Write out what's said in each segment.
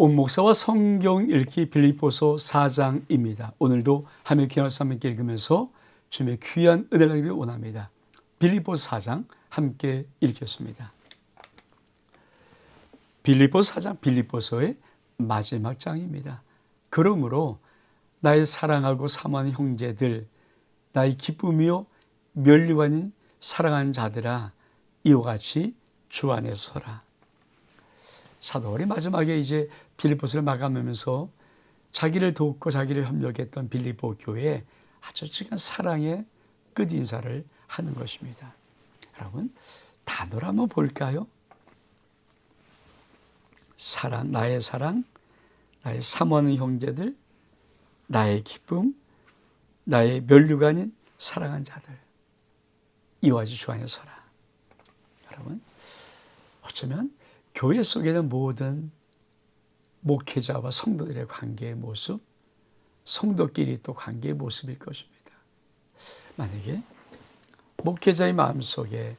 온 목사와 성경 읽기 빌립보서 4장입니다. 오늘도 하멜 기하사 함께 읽으면서 주님의 귀한 은혜를 얻기를 원합니다. 빌립보서 4장 함께 읽겠습니다. 빌립보서 4장 빌립보서의 마지막 장입니다. 그러므로 나의 사랑하고 사모하는 형제들, 나의 기쁨이요 면류관인 사랑하는 자들아, 이와 같이 주 안에 서라. 사도 바울이 마지막에 이제 빌립보서를 마감하면서 자기를 돕고 자기를 협력했던 빌립보 교회에 아주 지금 사랑의 끝 인사를 하는 것입니다. 여러분, 단어를 한번 볼까요? 사랑, 나의 사모하는 형제들, 나의 기쁨, 나의 면류관인 사랑하는 자들, 이와 같이 주 안에 서라. 여러분, 어쩌면 교회 속에는 모든 목회자와 성도들의 관계의 모습, 성도끼리 또 관계의 모습일 것입니다. 만약에 목회자의 마음속에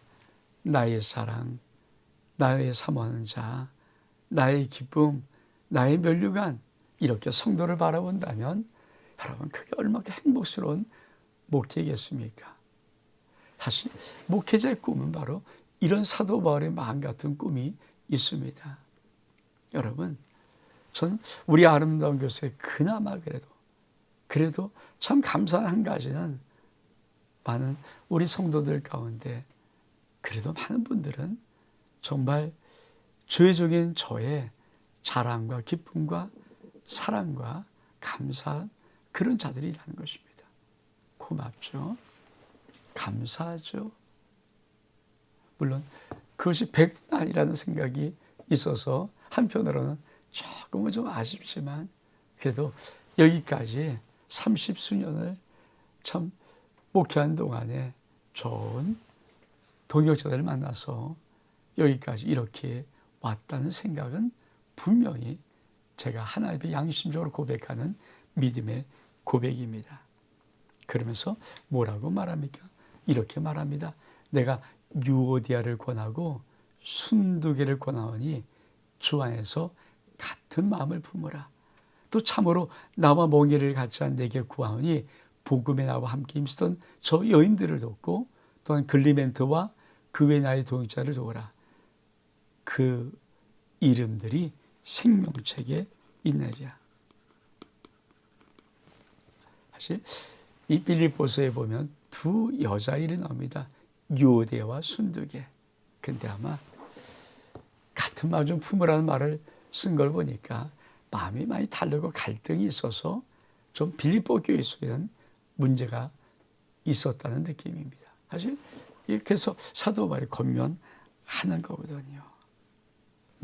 나의 사랑, 나의 사모하는 자, 나의 기쁨, 나의 면류관, 이렇게 성도를 바라본다면 여러분, 그게 얼마나 행복스러운 목회겠습니까? 사실 목회자의 꿈은 바로 이런 사도 바울의 마음 같은 꿈이 있습니다. 여러분, 저는 우리 아름다운 교회에 그나마 그래도 참 감사한 한 가지는 많은 우리 성도들 가운데 그래도 많은 분들은 정말 죄적인 저의 자랑과 기쁨과 사랑과 감사한 그런 자들이라는 것입니다. 고맙죠. 감사하죠. 물론 그것이 100은 아니라는 생각이 있어서 한편으로는 조금은 좀 아쉽지만 그래도 여기까지 30수년을 참 목회한 동안에 좋은 동역자들을 만나서 여기까지 이렇게 왔다는 생각은 분명히 제가 하나님의 양심적으로 고백하는 믿음의 고백입니다. 그러면서 뭐라고 말합니까? 이렇게 말합니다. 내가 유오디아를 권하고 순두개를 권하오니 주 안에서 같은 마음을 품으라. 또 참으로 나와 멍에를 같이 한 내게 구하오니 복음에 나와 함께 힘쓰던 저 여인들을 돕고 또한 글리멘트와 그 외 나의 동역자를 도우라. 그 이름들이 생명책에 있느니라. 사실 이 빌립보서에 보면 두 여자 이름이 나옵니다. 유오디아와 순두개. 근데 아마 같은 마음 좀 품으라는 말을 쓴 걸 보니까 마음이 많이 다르고 갈등이 있어서 좀 빌립보 교회 속에는 문제가 있었다는 느낌입니다. 사실 그래서 사도 바울이 권면하는 거거든요.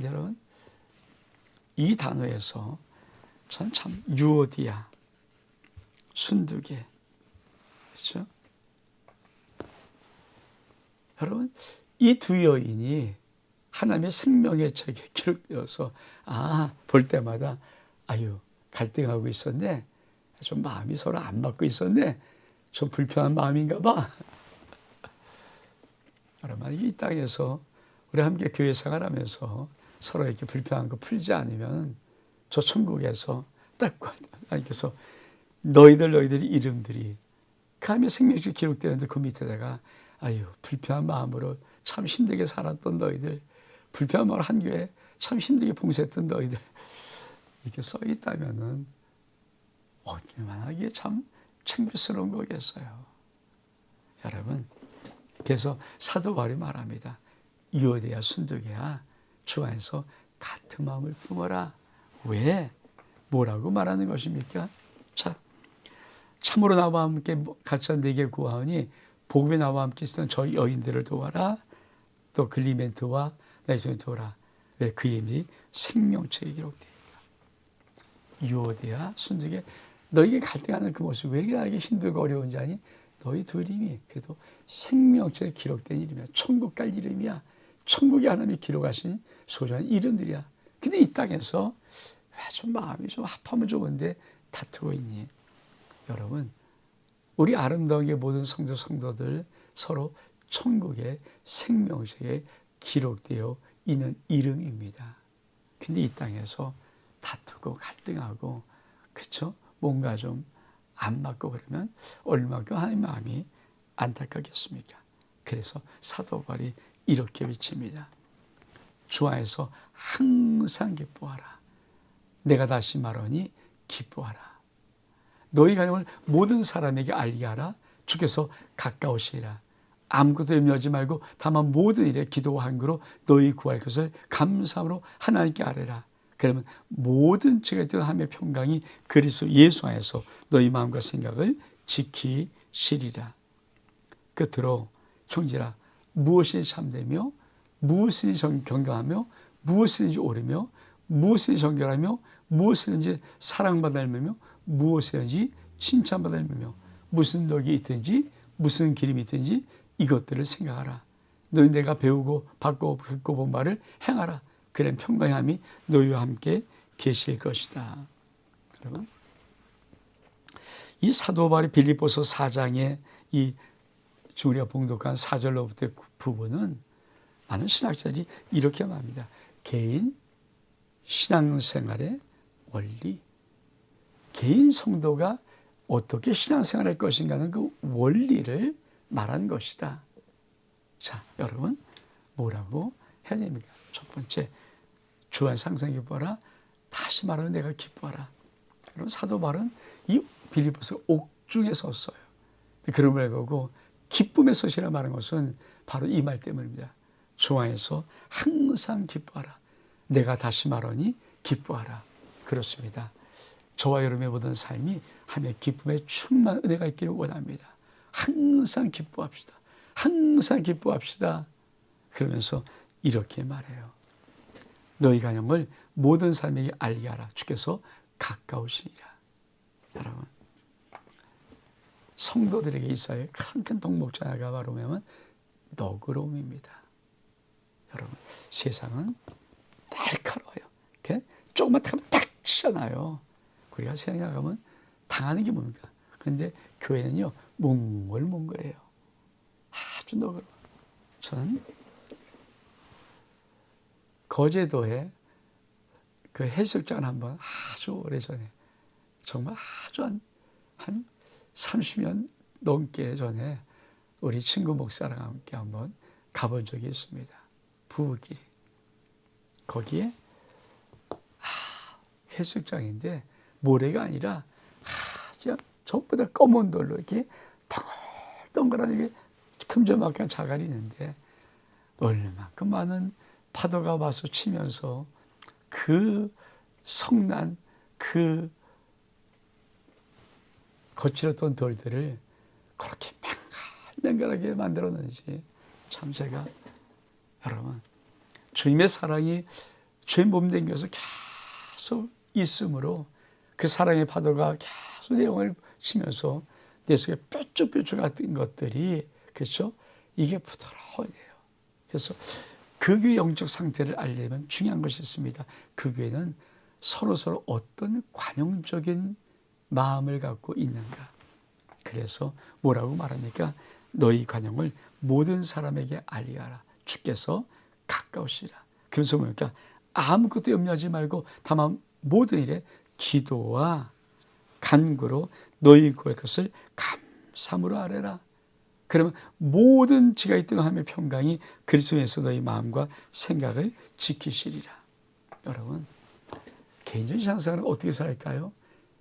여러분, 이 단어에서 저는 참 유오디아, 순두개, 그렇죠? 여러분, 이 두 여인이 하나님의 생명의 책에 기록되어서 볼 때마다 갈등하고 있었네, 좀 마음이 서로 안 맞고 있었네, 좀 불편한 마음인가 봐. 여러분, 이 땅에서 우리 함께 교회 생활하면서 서로 이렇게 불편한 거 풀지 않으면 저 천국에서 딱 하나님께서 너희들 이름들이 그 하나님의 생명책에 기록되는데 그 밑에다가 불편한 마음으로 참 힘들게 살았던 너희들, 불편한 마음으로 한 교회 참 힘들게 봉사했던 너희들, 이렇게 써 있다면은 얼마나 이게 참 창피스러운 거겠어요. 여러분, 그래서 사도 바울이 말합니다. 유오디아, 순두개야, 주 안에서 같은 마음을 품어라. 왜? 뭐라고 말하는 것입니까? 자, 참으로 나와 함께 같이 한 내게 구하오니 복음에 나와 함께 있었던 저 여인들을 도와라. 또 글리멘트와 나의 손을 도와라. 왜? 그 이름이 생명책에 기록되어 있다. 유오디아, 순두개, 너에게 갈등하는 그 모습 왜 이렇게 나에게 힘들고 어려운지 아니? 너희 두 이름이 그래도 생명책에 기록된 이름이야. 천국 갈 이름이야. 천국에 하나님이 기록하신 소중한 이름들이야. 근데 이 땅에서 왜 좀 마음이 좀 합하면 좋은데 다투고 있니? 여러분, 우리 아름다운 게 모든 성도들 서로 천국의 생명책에 기록되어 있는 이름입니다. 근데 이 땅에서 다투고 갈등하고 그렇죠? 뭔가 좀 안 맞고 그러면 얼마큼 하나님 마음이 안타깝겠습니까? 그래서 사도 바울이 이렇게 외칩니다. 주 안에서 항상 기뻐하라. 내가 다시 말하니 기뻐하라. 너희 가정을 모든 사람에게 알게 하라. 주께서 가까우시리라. 아무것도 염려하지 말고 다만 모든 일에 기도와 간구로 너희 구할 것을 감사함으로 하나님께 아뢰라. 그러면 모든 죄가 있던 하나님의 평강이 그리스도 예수 안에서 너희 마음과 생각을 지키시리라. 끝으로 형제라, 무엇이든지 참되며 무엇이든지 경건하며 무엇이든지 옳으며 무엇이든지 정결하며 무엇이든지 사랑받을 일이며 무엇이든지 칭찬받을 일이며 무슨 덕이 있든지 무슨 기름이 있든지 이것들을 생각하라. 너희 내가 배우고 받고 듣고 본 바를 행하라. 그런 평강의 함이 너희와 함께 계실 것이다. 여러분, 이 사도 바울이 빌립보서 4장의 이 우리가 봉독한 4절로부터의 부분은 많은 신학자들이 이렇게 말합니다. 개인 신앙생활의 원리, 개인 성도가 어떻게 신앙생활할 것인가 하는 그 원리를 말한 것이다. 자, 여러분 뭐라고 해야 됩니까? 첫 번째, 주 안에서 항상 기뻐하라. 다시 말하면 내가 기뻐하라. 여러분, 사도 바울은 이 빌립보서 옥중에 섰어요. 그런 걸 보고 기쁨의 서시라 말한 것은 바로 이 말 때문입니다. 주 안에서 항상 기뻐하라. 내가 다시 말하니 기뻐하라. 그렇습니다. 저와 여러분의 모든 삶이 하나님의 기쁨에 충만한 은혜가 있기를 원합니다. 항상 기뻐합시다. 항상 기뻐합시다. 그러면서 이렇게 말해요. 너희 가정을 모든 사람에게 알게 하라. 주께서 가까우시니라. 여러분, 성도들에게 있어야 큰 동목자가 바로 뭐냐면 너그러움입니다. 여러분, 세상은 날카로워요. 이렇게 조금만 타면 탁 치잖아요. 우리가 세상에 나가면 당하는 게 뭡니까? 그런데 교회는요, 몽글몽글해요. 아주 너그러워. 저는 거제도에 그 해수욕장을 한번 아주 오래전에, 정말 아주 한 30년 넘게 전에 우리 친구 목사랑 함께 한번 가본 적이 있습니다. 부부끼리. 거기에 해수욕장인데 모래가 아니라 전부 다 검은 돌로 이렇게 동글동글한 이게 큼지막한 자갈이 있는데 얼마큼 많은 파도가 와서 치면서 그 성난, 그 거칠었던 돌들을 그렇게 맹글맹글하게 만들었는지 참 제가, 여러분, 주님의 사랑이 죄 몸댕겨서 계속 있으므로 그 사랑의 파도가 계속 내 영을 치면서 내 속에 뾰족뾰족 같은 것들이, 그렇죠? 이게 부드러워요. 그래서 그 교회 영적 상태를 알려면 중요한 것이 있습니다. 그 교회는 서로 어떤 관용적인 마음을 갖고 있는가. 그래서 뭐라고 말합니까? 너희 관용을 모든 사람에게 알리하라. 주께서 가까우시라. 그래서 뭡니까? 아무것도 염려하지 말고 다만 모든 일에 기도와 간구로 너희 구할 것을 감사함으로 아뢰라. 그러면 모든 지가 있던 하나님의 평강이 그리스도에서 너희 마음과 생각을 지키시리라. 여러분, 개인적인 신앙생활은 어떻게 살까요?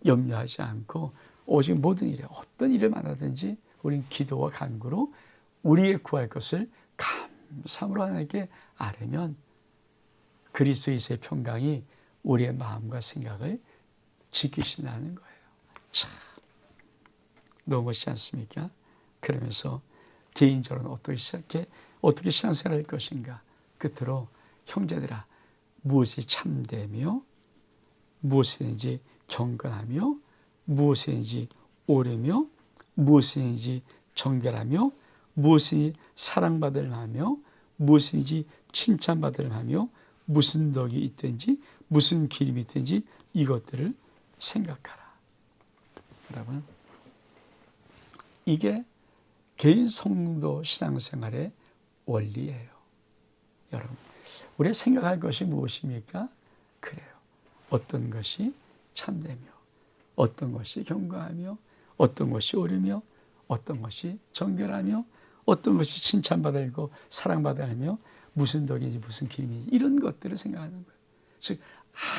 염려하지 않고 오직 모든 일에 어떤 일을 만나든지 우리는 기도와 간구로 우리의 구할 것을 감사함으로 하나님께 아뢰면 그리스도의 평강이 우리의 마음과 생각을 지키신다는 거예요. 참 너무 멋지지 않습니까? 그러면서 개인적으로는 어떻게 신앙생활을 할 것인가. 끝으로 형제들아, 무엇이 참되며 무엇이든지 경건하며 무엇이든지 옳으며 무엇이든지 정결하며 무엇이든지 사랑받을 하며 무엇이든지 칭찬받을 하며 무슨 덕이 있든지 무슨 기름이 있든지 이것들을 생각하라. 여러분, 이게 개인 성도 신앙생활의 원리예요. 여러분, 우리가 생각할 것이 무엇입니까? 그래요. 어떤 것이 참되며 어떤 것이 견고하며 어떤 것이 옳으며 어떤 것이 정결하며 어떤 것이 칭찬받아야 하고 사랑받아야 하며 무슨 덕인지 무슨 기름인지 이런 것들을 생각하는 거예요. 즉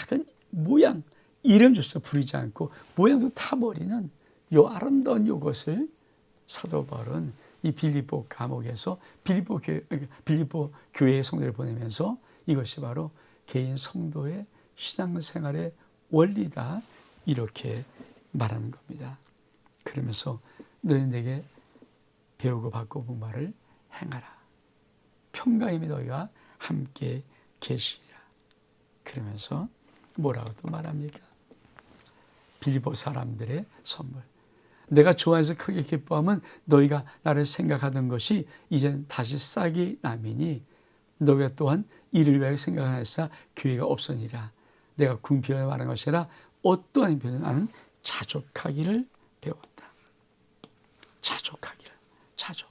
악은 모양 이름조차 부리지 않고 모양도 타버리는 요 아름다운 요것을 사도 바울은 이 빌립보 감옥에서 빌립보 교회의 성도를 보내면서 이것이 바로 개인 성도의 신앙생활의 원리다 이렇게 말하는 겁니다. 그러면서 너희 내게 배우고 받고 본 말을 행하라. 평강이 너희와 함께 계시리라. 그러면서 뭐라고 또 말합니까? 빌립보 사람들의 선물. 내가 좋아해서 크게 기뻐하면 너희가 나를 생각하던 것이 이젠 다시 싹이 나미니 너희가 또한 이를 위하여 생각하였사 교회가 없으니라. 내가 궁핍을 말한 것이라 어떠한 변은 나는 자족하기를 배웠다. 자족하기를. 자족.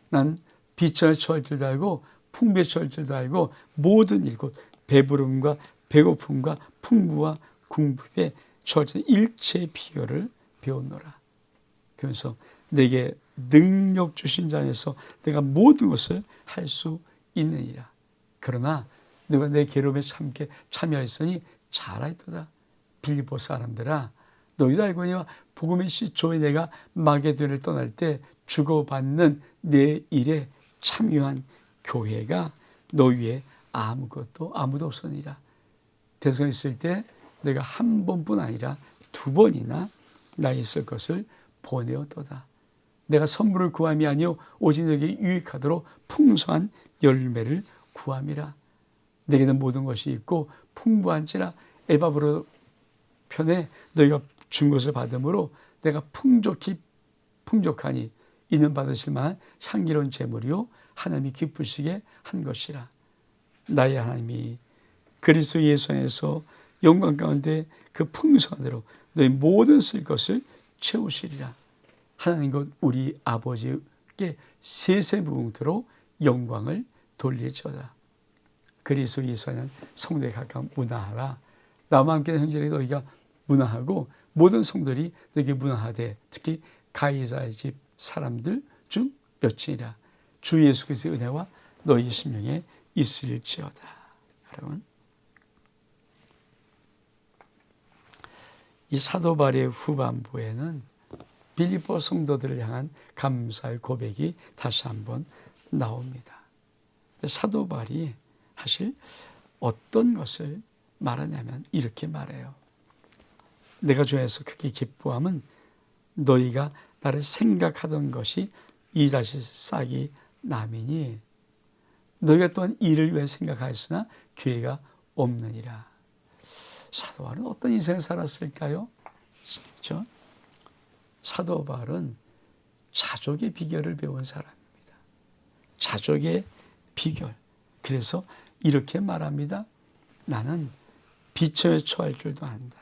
난 비천에 처할 줄도 알고 풍부에 처할 줄도 알고 모든 일 곧 배부름과 배고픔과 풍부와 궁핍에 처할 줄 일체의 비결을 배웠노라. 그러면서 내게 능력 주신 자 안에서 내가 모든 것을 할 수 있느니라. 그러나 너가 내 괴로움에 함께 참여했으니 잘하였도다. 빌립보 사람들아 너희도 알거니와 복음의 시초에 내가 마게도냐를 떠날 때 주고받는 내 일에 참여한 교회가 너희에 아무도 없으니라. 대성에 있을 때 내가 한 번뿐 아니라 두 번이나 나에 있을 것을 보내었도다. 내가 선물을 구함이 아니요 오직 너에게 유익하도록 풍성한 열매를 구함이라. 내게는 모든 것이 있고 풍부한지라 에바브로 편에 너희가 준 것을 받음으로 내가 풍족하니 이는 받으실 만한 향기로운 제물이요 하나님이 기쁘시게 한 것이라. 나의 하나님이 그리스도 예수 안에서 영광 가운데 그 풍성한 대로 너희 모든 쓸 것을 채우시리라. 하나님 곧 우리 아버지께 세세무궁토록 영광을 돌리시오다. 그리스도 예수 안에 성도에 각각 문화하라. 나와 함께 형제들이 너희가 문화하고 모든 성도들이 너희에게 문화하되 특히 가이사의 집 사람들 중 몇이라. 주 예수 그리스도의 은혜와 너희 심령에 있을지어다. 여러분, 이 사도 바울의 후반부에는 빌립보 성도들을 향한 감사의 고백이 다시 한번 나옵니다. 사도 바울이 사실 어떤 것을 말하냐면 이렇게 말해요. 내가 주에서 크게 기뻐함은 너희가 나를 생각하던 것이 이다시 싹이 남이니 너희가 또한 이를 위해 생각하였으나 기회가 없느니라. 사도 바울은 어떤 인생을 살았을까요? 그렇죠? 사도 바울은 자족의 비결을 배운 사람입니다. 자족의 비결. 그래서 이렇게 말합니다. 나는 비천에 처할 줄도 안다.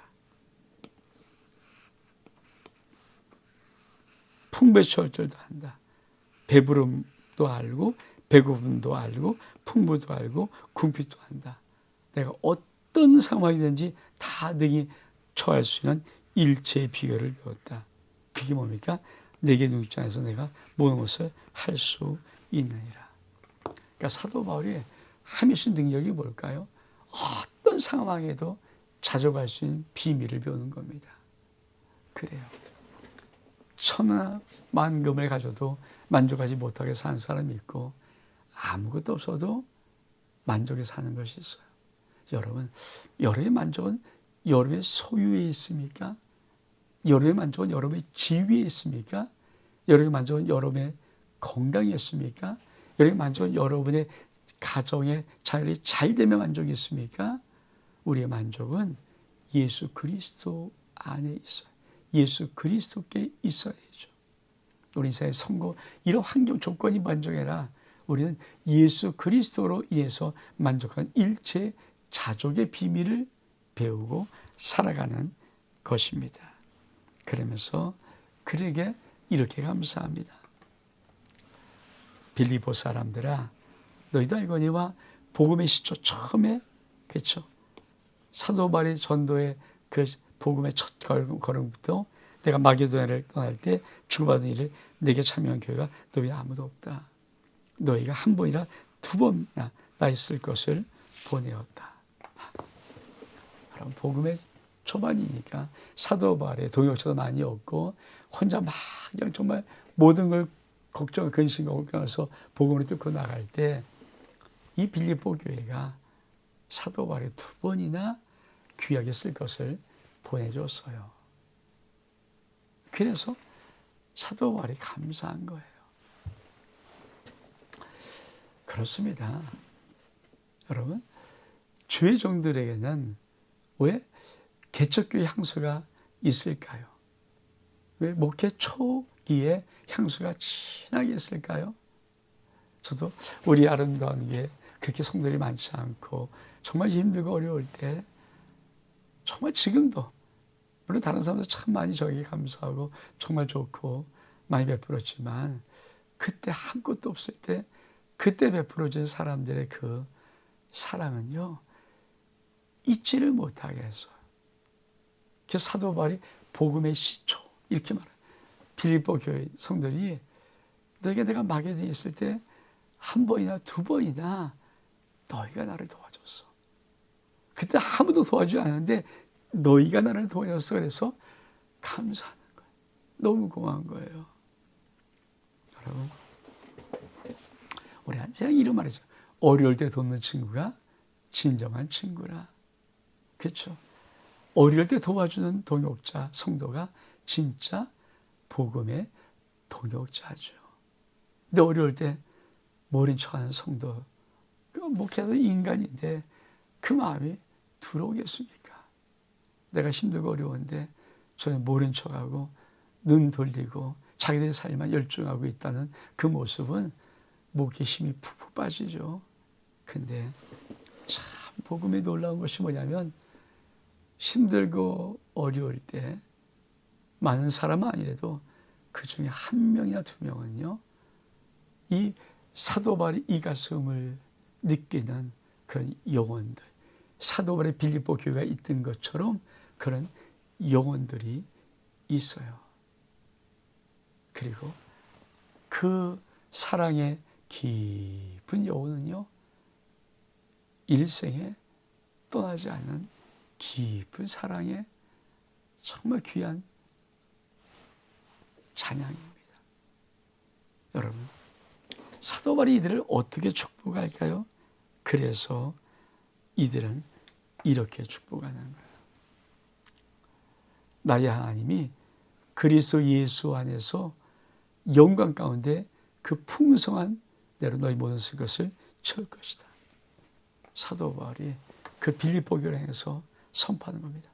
풍부에 처할 줄도 안다. 배부름도 알고 배고픔도 알고 풍부도 알고 궁핍도 안다. 내가 어떤 상황이든지 다 능히 처할 수 있는 일체의 비결을 배웠다. 그게 뭡니까? 내게 능력자 안에서 내가 모든 것을 할 수 있느니라. 그러니까 사도 바울이 하미신 능력이 뭘까요? 어떤 상황에도 자족할 수 있는 비밀을 배우는 겁니다. 그래요. 천하 만금을 가져도 만족하지 못하게 사는 사람이 있고 아무것도 없어도 만족해 사는 것이 있어요. 여러분, 여러분의 만족은 여러분의 소유에 있습니까? 여러분의 만족은 여러분의 지위에 있습니까? 여러분의 만족은 여러분의 건강에 있습니까? 여러분의 만족은 여러분의 가정의 자율이 잘 되면 만족이 있습니까? 우리의 만족은 예수 그리스도 안에 있어요. 예수 그리스도께 있어야죠. 우리 인생의 성공, 이런 환경 조건이 만족해라. 우리는 예수 그리스도로 인해서 만족한 일체 자족의 비밀을 배우고 살아가는 것입니다. 그러면서 그에게 이렇게 감사합니다. 빌립보 사람들아 너희도 알거니와 복음의 시초 처음에 그렇죠? 사도 바울의 전도의 그 복음의 첫 걸음부터 내가 마게도냐를 떠날 때 주고받은 일을 내게 참여한 교회가 너희 아무도 없다. 너희가 한 번이나 두 번이나 나 있을 것을 보내었다. 그럼 복음의 초반이니까 사도 바울의 동역자도 많이 없고 혼자 막 그냥 정말 모든 걸 걱정, 근심과 걱정해서 복음을 뚫고 나갈 때 이 빌립보 교회가 사도 바울의 두 번이나 귀하게 쓸 것을 보내줬어요. 그래서 사도 바울이 감사한 거예요. 그렇습니다. 여러분, 주의 종들에게는 왜 개척교회 향수가 있을까요? 왜 목회 초기에 향수가 진하게 있을까요? 저도 우리 아름다운 게 그렇게 성도들이 많지 않고 정말 힘들고 어려울 때 정말 지금도 물론 다른 사람들 참 많이 저에게 감사하고 정말 좋고 많이 베풀었지만 그때 아무것도 없을 때 그때 베풀어준 사람들의 그 사랑은요 잊지를 못하게 했어요. 그래서 사도 바울이 복음의 시초 이렇게 말해요. 빌립보 교회 성도들이 너에게 내가 마게도냐에 있을 때 한 번이나 두 번이나 너희가 나를 도와줬어. 그때 아무도 도와주지 않았는데 너희가 나를 도와줬어. 그래서 감사하는 거예요. 너무 고마운 거예요. 여러분, 우리 항상 이런 말이죠. 어려울 때 돕는 친구가 진정한 친구라. 그렇죠? 어려울 때 도와주는 동역자, 성도가 진짜 복음의 동역자죠. 근데 어려울 때 모른 척하는 성도, 목회도 인간인데 그 마음이 들어오겠습니까? 내가 힘들고 어려운데 저는 모른 척하고 눈 돌리고 자기들의 삶만 열중하고 있다는 그 모습은 목에 힘이 푹푹 빠지죠. 근데 참 복음이 놀라운 것이 뭐냐면 힘들고 어려울 때 많은 사람은 아니라도 그 중에 한 명이나 두 명은요 이 사도 바울의 이 가슴을 느끼는 그런 영혼들, 사도 바울의 빌립보 교회가 있던 것처럼 그런 영혼들이 있어요. 그리고 그 사랑의 깊은 여운은요 일생에 떠나지 않는 깊은 사랑의 정말 귀한 찬양입니다. 여러분, 사도 바울이 이들을 어떻게 축복할까요? 그래서 이들은 이렇게 축복하는 거예요. 나의 하나님이 그리스도 예수 안에서 영광 가운데 그 풍성한 대로 너희 모든 것을 채울 것이다. 사도 바울이 그 빌립보 교회에서 선포하는 겁니다.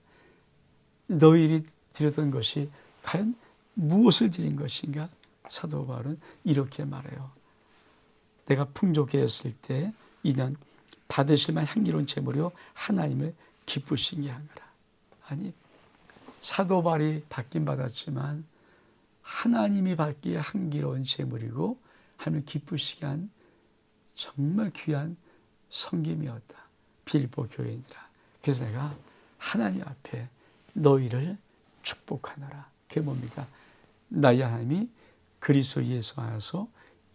너희들이 드렸던 것이 과연 무엇을 드린 것인가? 사도 바울은 이렇게 말해요. 내가 풍족해 했을 때 이는 받으실 만 향기로운 제물이요 하나님을 기쁘시게 하노라. 아니 사도 바울이 받긴 받았지만 하나님이 받기에 향기로운 제물이고 하나님을 기쁘시게 한 정말 귀한 섬김이었다. 빌립보 교회인들아. 그래서 내가 하나님 앞에 너희를 축복하노라. 그게 뭡니까? 나의 하나님이 그리스도 예수 안에서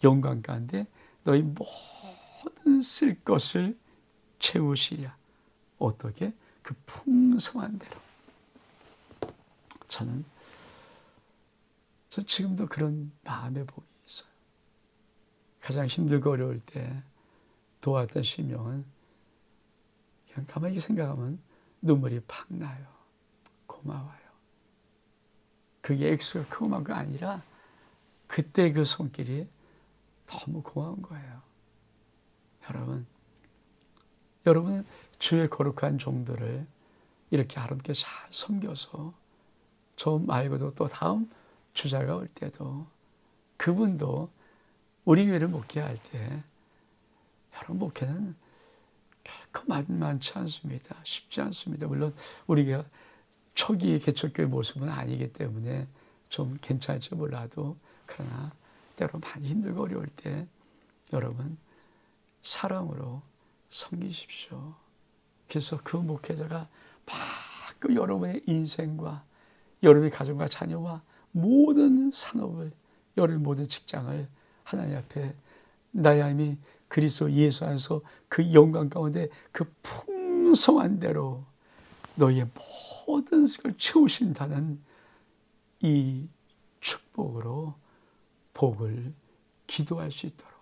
영광 가운데 너희 모든 쓸 것을 채우시랴. 어떻게? 그 풍성한 대로. 저는 지금도 그런 마음의 복이 있어요. 가장 힘들고 어려울 때 도왔던 심령은 그냥 가만히 생각하면 눈물이 팍 나요. 고마워요. 그게 액수가 크고만가 아니라 그때 그 손길이 너무 고마운 거예요. 여러분 주의 거룩한 종들을 이렇게 아름답게 잘 섬겨서 저 말고도 또 다음 주자가 올 때도 그분도 우리 교회를 목회할 때 여러분 목회는 결코 만만치 않습니다. 쉽지 않습니다. 물론 우리가 초기 개척교회 모습은 아니기 때문에 좀 괜찮을지 몰라도 그러나 때로 많이 힘들고 어려울 때 여러분 사랑으로 섬기십시오. 그래서 그 목회자가 막 그 여러분의 인생과 여러분의 가정과 자녀와 모든 산업을, 여러분의 모든 직장을 하나님 앞에 나의 하나님이 그리스도 예수 안에서 그 영광 가운데 그 풍성한 대로 너희의 모든 것을 채우신다는 이 축복으로 복을 기도할 수 있도록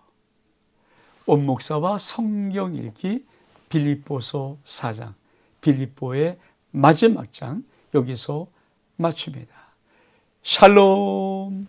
원목사와 성경 읽기 빌립보서 4장, 빌립보의 마지막 장 여기서 마칩니다. 샬롬.